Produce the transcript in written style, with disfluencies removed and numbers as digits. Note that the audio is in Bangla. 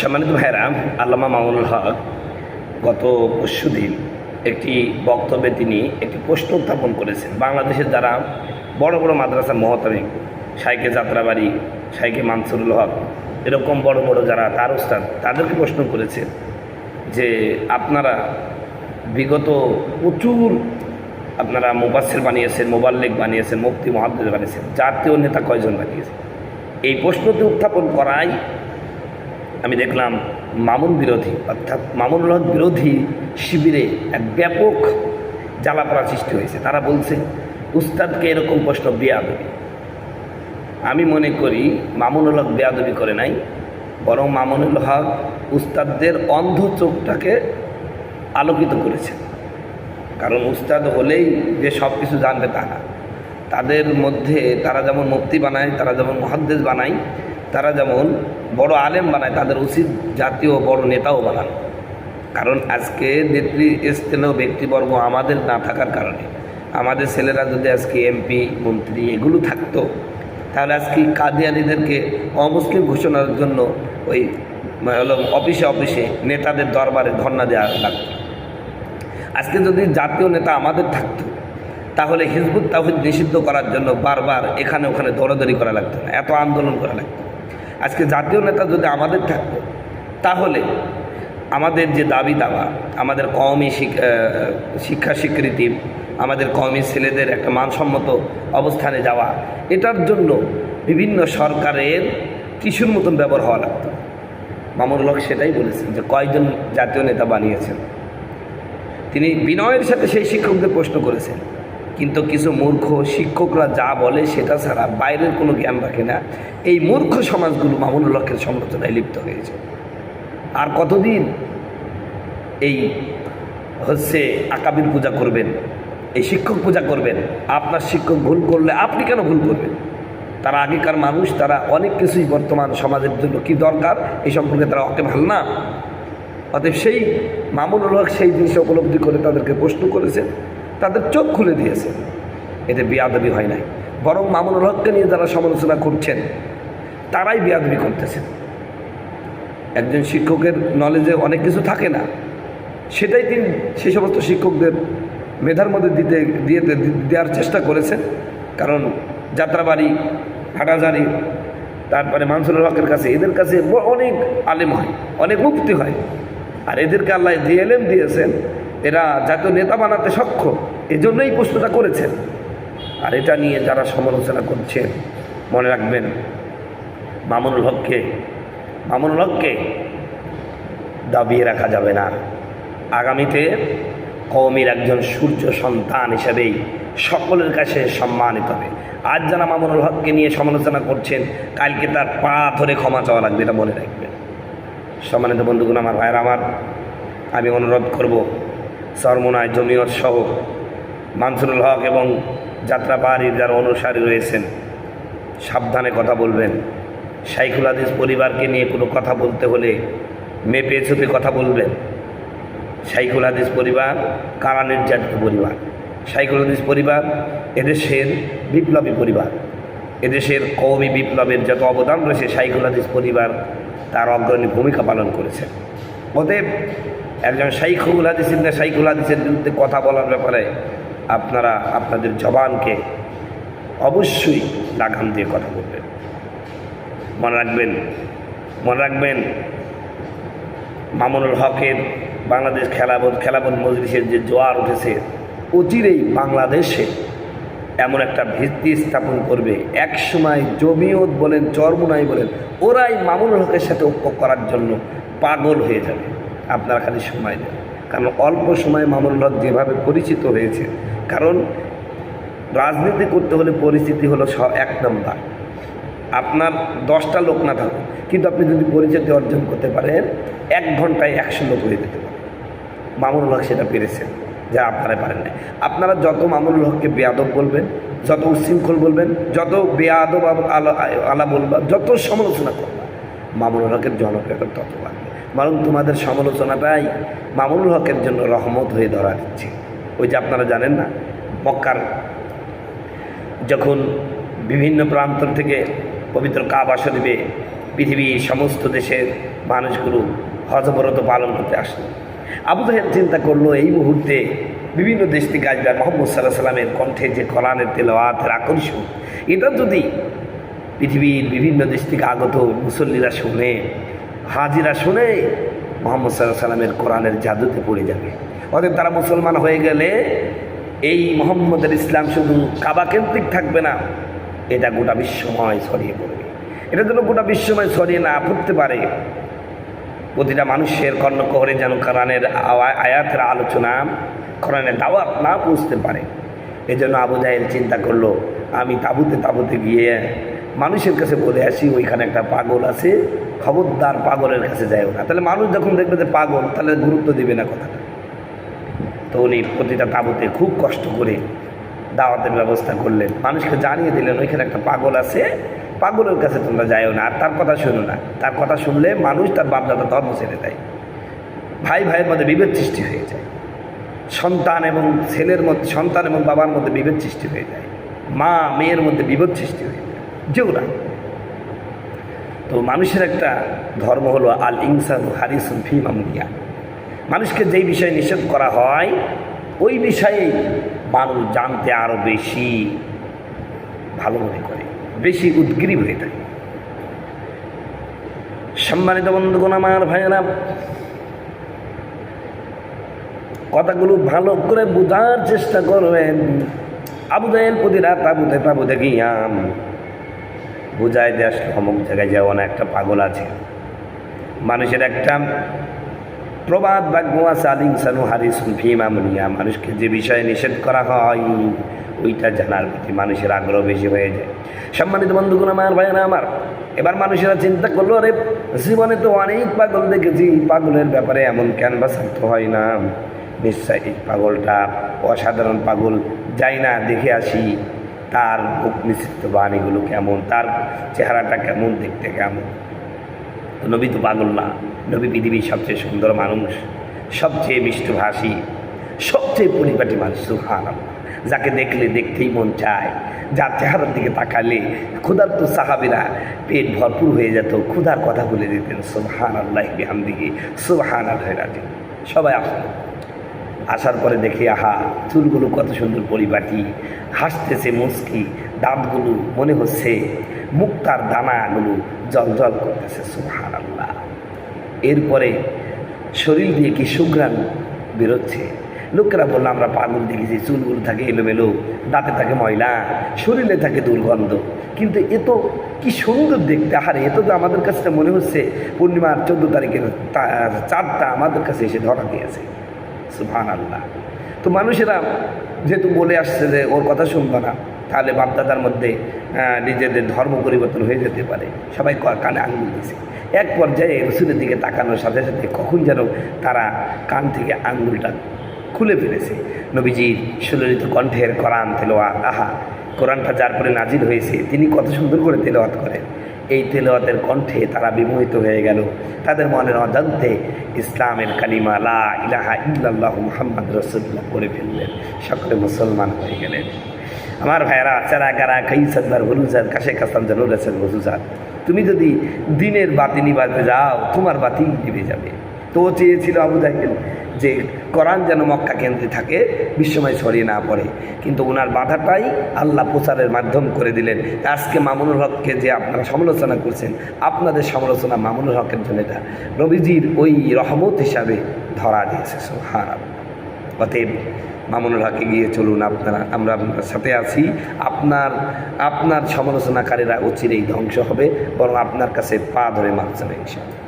সম্মানিত ভাইরা, আল্লামা মামুনুল হক গত পরশুদিন একটি বক্তব্যে তিনি একটি প্রশ্ন উত্থাপন করেছেন। বাংলাদেশের যারা বড় বড় মাদ্রাসার মহতামিম, শাইখে যাত্রাবাড়ি, শাইখে মানসুরুল হক, এরকম বড় বড় যারা তার উস্তাদ, তাদেরকে প্রশ্ন করেছে যে আপনারা বিগত প্রচুর আপনারা মুফাসসির বানিয়েছেন, মুবাল্লিগ বানিয়েছেন, মুফতি মুহাদ্দিস বানিয়েছেন, জাতীয় নেতা কয়জন বানিয়েছেন? এই প্রশ্নটি উত্থাপন করায় আমি দেখলাম মামুন বিরোধী অর্থাৎ মামুনুল হক বিরোধী শিবিরে এক ব্যাপক জ্বালাপড়া সৃষ্টি হয়েছে। তারা বলছে উস্তাদকে এরকম প্রশ্ন বেয়াদবি। আমি মনে করি মামুনুল হক বেয়াদবি করে নাই, বরং মামুনুল হক উস্তাদদের অন্ধ চোখটাকে আলোকিত করেছে। কারণ উস্তাদ হলেই যে সব কিছু জানবে তা না। তাদের মধ্যে তারা যেমন মুফতি বানায়, তারা যেমন মুহাদ্দিস বানায়, তারা যেমন বড় আলেম বানায়, তাদের উচিত জাতীয় বড় নেতাও বানানো। কারণ আজকে নেতৃস্থানীয় ব্যক্তিবর্গ আমাদের না থাকার কারণে, আমাদের ছেলেরা যদি আজকে এমপি, মন্ত্রী এগুলো থাকতো, তাহলে আজকে কাদিয়ানীদেরকে অমুসলিম ঘোষণার জন্য ওই অফিসে অফিসে নেতাদের দরবারে ধর্ণা দেওয়া লাগতো। আজকে যদি জাতীয় নেতা আমাদের থাকতো, তাহলে হিজবুত তাওহীদ নিষিদ্ধ করার জন্য বারবার এখানে ওখানে দৌড়াদৌড়ি করা লাগতো না, এত আন্দোলন করা লাগতো। আজকে জাতীয় নেতা যদি আমাদের থাকতো, তাহলে আমাদের যে দাবি দাওয়া, আমাদের কওমি শিক্ষা স্বীকৃতি, আমাদের কওমি ছেলেদের একটা মানসম্মত অবস্থানে যাওয়া, এটার জন্য বিভিন্ন সরকারের কিছুর মতন ব্যবহার হওয়া লাগতো। মামুনুল হক সেটাই বলেছেন যে কয়জন জাতীয় নেতা বানিয়েছেন। তিনি বিনয়ের সাথে সেই শিক্ষকদের প্রশ্ন করেছেন, কিন্তু কিছু মূর্খ শিক্ষকরা যা বলে সেটা ছাড়া বাইরের কোনো জ্ঞান রাখে না। এই মূর্খ সমাজগুলো মামুনুল হকের সমালোচনায় লিপ্ত হয়েছে। আর কতদিন এই আকাবির পূজা করবেন, এই শিক্ষক পূজা করবেন? আপনার শিক্ষক ভুল করলে আপনি কেন ভুল করবেন? তারা আগেকার মানুষ, তারা অনেক কিছুই বর্তমান সমাজের জন্য কি দরকার এই সম্পর্কে তারা ভালো না। অতএব সেই মামুনুল হক সেই জিনিস উপলব্ধি করে তাদেরকে প্রশ্ন করেছেন, তাদের চোখ খুলে দিয়েছেন। এতে বেয়াদবি হয় নাই, বরং মামুনুল হককে নিয়ে যারা সমালোচনা করছেন তারাই বেয়াদবি করতেছেন। একজন শিক্ষকের নলেজে অনেক কিছু থাকে না, সেটাই তিনি সেই সমস্ত শিক্ষকদের মেধার মধ্যে দেওয়ার চেষ্টা করেছেন। কারণ যাত্রাবাড়ি, হাটাজারি, তারপরে মানসুরুল হকের কাছে, এদের কাছে অনেক আলেম হয়, অনেক মুফতি হয়, আর এদেরকে আল্লাহ এলেম দিয়েছেন, এরা জাতীয় নেতা বানাতে সক্ষম, এজন্যই প্রশ্নটা করেছেন। আর এটা নিয়ে যারা সমালোচনা করছেন, মনে রাখবেন মামুনুল হককে দাবিয়ে রাখা যাবে না। আগামীতে কওমের একজন সূর্য সন্তান হিসেবেই সকলের কাছে সম্মানিত হবে। আজ যারা মামুনুল হককে নিয়ে সমালোচনা করছেন, কালকে তার পা ধরে ক্ষমা চাওয়া লাগবে, এটা মনে রাখবেন। সম্মানিত বন্ধুগণ, আমার ভাইয়ের, আমি অনুরোধ করব চরমোনায় জমিয়ত সহ মানসুরুল হক এবং যাত্রাবাড়ির যারা অনুসারী রয়েছেন, সাবধানে কথা বলবেন। শাইখুল হাদিস পরিবারকে নিয়ে কোনো কথা বলতে হলে মেপে চুপে কথা বলবেন। শাইখুল হাদিস পরিবার কারা নির্যাতিত পরিবার। শাইখুল হাদিস পরিবার এদেশের বিপ্লবী পরিবার, এদেশের কওমি বিপ্লবের যত অবদান রয়েছে শাইখুল হাদিস পরিবার তার অগ্রণী ভূমিকা পালন করেছে। অতএব একজন শাইখুল হাদিসের বিরুদ্ধে কথা বলার ব্যাপারে আপনারা আপনাদের জবানকে অবশ্যই লাগাম দিয়ে কথা বলবেন। মনে রাখবেন মামুনুল হকের বাংলাদেশ খেলাবোধ মজলিসের যে জোয়ার উঠেছে, অচিরেই বাংলাদেশে এমন একটা ভিত্তি স্থাপন করবে, একসময় জমিয়ত বলেন, চরমোনাই বলেন, ওরাই মামুনুল হকের সাথে ঐক্য করার জন্য পাগল হয়ে যাবে। আপনারা খালি সময় দেন, কারণ অল্প সময়ে মামুনুল হক যেভাবে পরিচিত হয়েছে, কারণ রাজনীতি করতে হলে পরিচিতি হলো এক নম্বর। আপনার 10টা লোক না থাকুক, কিন্তু আপনি যদি পরিচিতি অর্জন করতে পারেন, 1 ঘন্টায় 100 লোক হয়ে যেতে পারে। মামুনুল হক সেটা পেরেছেন, যা আপনারা পারেন না। আপনারা যত মামুনুল হককে বেয়াদব বলবেন, যত উচ্ছৃঙ্খল বলবেন, যত বেয়াদব আলা বলবেন, যত সমালোচনা করবেন, মামুনুল হকের জনপ্রিয়তা তত বাড়বে। বরং তোমাদের সমালোচনাটাই মামুনুল হকের জন্য রহমত হয়ে ধরা দিচ্ছে। ওই যে আপনারা জানেন না, মক্কার যখন বিভিন্ন প্রান্ত থেকে পবিত্র কাবা শরীফে পৃথিবীর সমস্ত দেশের মানুষগুলো হজব্রত পালন করতে আসলো। আবু জাহেল চিন্তা করলো এই মুহূর্তে বিভিন্ন দেশ থেকে আসবে মুহাম্মদ সাল্লাল্লাহু আলাইহি সাল্লামের কণ্ঠে যে কোরআনের তেলাওয়াতের আকর্ষণ, এটা যদি পৃথিবীর বিভিন্ন দেশ থেকে আগত মুসল্লিরা শুনে, হাজিরা শুনে, মুহাম্মদ সাল্লাল্লাহু আলাইহি সাল্লামের কোরআনের জাদুতে পড়ে যাবে। অতএব তারা মুসলমান হয়ে গেলে এই মুহাম্মদের ইসলাম শুধু কাবা কেন্দ্রিক থাকবে না, এটা গোটা বিশ্বময় ছড়িয়ে পড়বে। এটা যেন গোটা বিশ্বময় ছড়িয়ে না পড়তে পারে, প্রতিটা মানুষের কর্ণকহরে যেন কোরআনের আয়াতের আলোচনা, কোরআনের দাওয়াত না পৌঁছতে পারে। এই জন্য আবু জাহেল চিন্তা করলো, আমি তাঁবুতে গিয়ে মানুষের কাছে বলে আসি ওইখানে একটা পাগল আছে, খবরদার পাগলের কাছে যায়ও না। তাহলে মানুষ যখন দেখবে যে পাগল, তাহলে গুরুত্ব দিবে না কথাটা। তো উনি প্রতিটা তাঁবুতে খুব কষ্ট করে দাওয়াতের ব্যবস্থা করলেন, মানুষকে জানিয়ে দিলেন ওইখানে একটা পাগল আছে, পাগলের কাছে তোমরা যাইও না, আর তার কথা শোনো না। তার কথা শুনলে মানুষ তার বাপদাদা ধর্ম ছেড়ে দেয়, ভাই ভাইয়ের মধ্যে বিভেদ সৃষ্টি হয়ে যায়, সন্তান এবং ছেলের মধ্যে, সন্তান এবং বাবার মধ্যে বিভেদ সৃষ্টি হয়ে যায়, মা মেয়ের মধ্যে বিভেদ সৃষ্টি হয়ে যায়, যেও না। তো মানুষের একটা ধর্ম হলো আল ইনসানু হারিসুন ফি মামনিয়া, মানুষকে যেই বিষয়ে নিষেধ করা হয় ওই বিষয়ে মানুষ জানতে আরও বেশি ভালো মনে করে, বেশি উদ্গ্রীব হয়ে থাকে। সম্মানিত বন্ধুগণ, আমার ভাইয়েরা, কথাগুলো ভালো করে বোঝার চেষ্টা করবেন। আবু জাহেল প্রতিটা তাঁবুতে গিয়াম বুঝাই দিয়ে আসলে অমুক জায়গায় যাওয়া না, একটা পাগল আছে। মানুষের একটা প্রবাদ বাক্য আছে, আল ইনসানু হারিসুন ফি মামনিয়া, মানুষকে যে বিষয়ে নিষেধ করা হয় ওইটা জানার প্রতি মানুষের আগ্রহ বেশি হয়ে যায়। সম্মানিত বন্ধুগণ, আমার ভাইয়েরা আমার, এবার মানুষেরা চিন্তা করলো, আরে জীবনে তো অনেক পাগল দেখেছি, পাগলের ব্যাপারে এমন কেন বা সার্থ হয় না, নিশ্চয় এই পাগলটা অসাধারণ পাগল, যাই না দেখে আসি তার মুখ নিষিদ্ধ বাণীগুলো কেমন, তার চেহারাটা কেমন, দেখতে কেমন। নবী তো পাগল না, নবী পৃথিবীর সবচেয়ে সুন্দর মানুষ, সবচেয়ে মিষ্টভাষী, সবচেয়ে পরিপাটি মানুষ, সুবহানাল্লাহ, যাকে দেখলে দেখতেই মন চায়, যার চেহারার দিকে তাকালে ক্ষুধার্ত সাহাবীরা পেট ভরপুর হয়ে যেত, ক্ষুধার কথা বলে দিতেন, সুবহানাল্লাহি বিহামদিহি সুবহানাল্লাহিল আযীম। সবাই আসলো, আসার পরে দেখি আহা চুলগুলো কত সুন্দর পরিপাটি, হাসতেছে মুচকি, দাঁতগুলো মনে হচ্ছে মুক্তার দানাগুলো জল করতেছে, সুবহানাল্লাহ। এরপরে শরীর দিয়ে কি সুঘ্রাণ বেরোচ্ছে। লোকেরা বললো, আমরা পাগল দেখেছি, চুলগুলো থাকে এলোমেলো, দাঁতে থাকে ময়লা, শরীরে থাকে দুর্গন্ধ, কিন্তু এ তো কি সুন্দর দেখতে। আহারে, এ তো আমাদের কাছে মনে হচ্ছে পূর্ণিমার 14 তারিখের চাঁদটা আমাদের কাছে এসে ধরা দিয়েছে, সুবহানাল্লাহ। তো মানুষেরা যেহেতু বলে আসছে যে ওর কথা শুনবো না, তাহলে বাপদাদার মধ্যে নিজেদের ধর্ম পরিবর্তন হয়ে যেতে পারে, সবাই কানে আঙুল দিয়েছে। এক পর্যায়ে রসুলের দিকে তাকানোর সাথে সাথে কখন যেন তারা কান থেকে আঙুলটা খুলে ফেলেছে। নবীজির সুললিত কণ্ঠের কোরআন তেলাওয়াত, আহা, কোরআনটা যার পরে নাজিল হয়েছে তিনি কত সুন্দর করে তেলাওয়াত করেন। এই তেলাওয়াতের কণ্ঠে তারা বিমোহিত হয়ে গেল, তাদের মনের অজান্তে ইসলামের কালিমা লা ইলাহা ইল্লাল্লাহু মুহাম্মদ রাসূলুল্লাহ করে ফেললেন, সকলে মুসলমান হয়ে গেলেন। আমার ভাইয়েরা, চারা কারা কাইসাদার হলুজার কাশে কাসান জানুরাসের হজুজার, তুমি যদি দিনের বাতি নিবাতে যাও তোমার বাতি নিভে যাবে। তো চেয়েছিল আবু জাহেল যে কোরআন যেন মক্কা কেন্দ্রে থাকে, বিশ্বময় ছড়িয়ে না পড়ে, কিন্তু ওনার বাধাটাই আল্লাহ প্রচারের মাধ্যম করে দিলেন। আজকে মামুনুল হককে যে আপনারা সমালোচনা করছেন, আপনাদের সমালোচনা মামুনুল হকের জন্য এটা নবীজির ওই রহমত হিসাবে ধরা দিয়েছে, সুবহানাল্লাহ। অতএব মামুনুল হকে গিয়ে চলুন, আমরা আপনার সাথে আছি। আপনার সমালোচনাকারীরা অচিরেই ধ্বংস হবে, বরং আপনার কাছে পা ধরে মাপ চাবে ইনশাআল্লাহ।